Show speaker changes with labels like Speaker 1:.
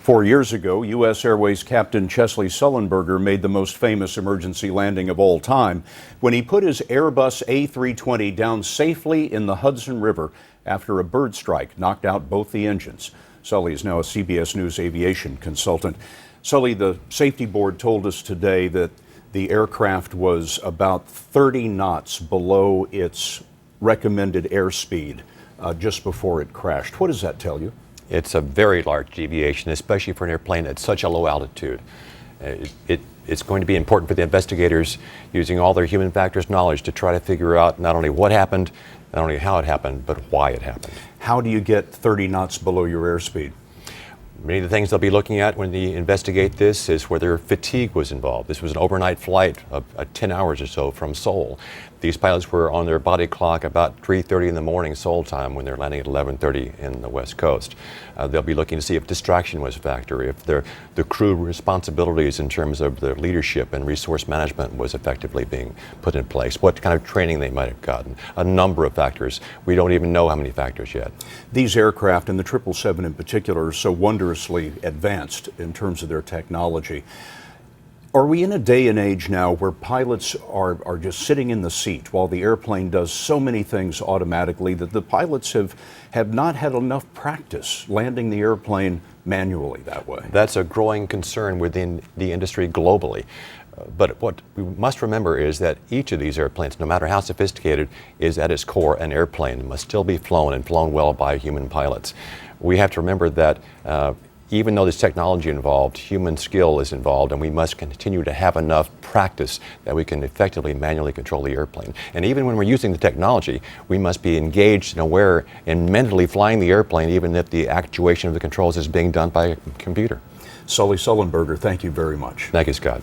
Speaker 1: 4 years ago, U.S. Airways Captain Chesley Sullenberger made the most famous emergency landing of all time when he put his Airbus A320 down safely in the Hudson River after a bird strike knocked out both the engines. Sully is now a CBS News aviation consultant. Sully, the safety board told us today that the aircraft was about 30 knots below its recommended airspeed just before it crashed. What does that tell you?
Speaker 2: It's a very large deviation, especially for an airplane at such a low altitude. It's going to be important for the investigators using all their human factors knowledge to try to figure out not only what happened, not only how it happened, but why it happened.
Speaker 1: How do you get 30 knots below your airspeed?
Speaker 2: Many of the things they'll be looking at when they investigate this is whether fatigue was involved. This was an overnight flight of 10 hours or so from Seoul. These pilots were on their body clock about 3:30 in the morning Seoul time when they're landing at 11:30 in the West Coast. They'll be looking to see if distraction was a factor, if the crew responsibilities in terms of the leadership and resource management was effectively being put in place, what kind of training they might have gotten, a number of factors. We don't even know how many factors yet.
Speaker 1: These aircraft, and the 777 in particular, are so wondrously advanced in terms of their technology. Are we in a day and age now where pilots are just sitting in the seat while the airplane does so many things automatically that the pilots have not had enough practice landing the airplane manually that way?
Speaker 2: That's a growing concern within the industry globally. But what we must remember is that each of these airplanes, no matter how sophisticated, is at its core an airplane. It must still be flown and flown well by human pilots. We have to remember that even though there's technology involved, human skill is involved, and we must continue to have enough practice that we can effectively manually control the airplane. And even when we're using the technology, we must be engaged and aware in mentally flying the airplane, even if the actuation of the controls is being done by a computer.
Speaker 1: Sully Sullenberger, thank you very much.
Speaker 2: Thank you, Scott.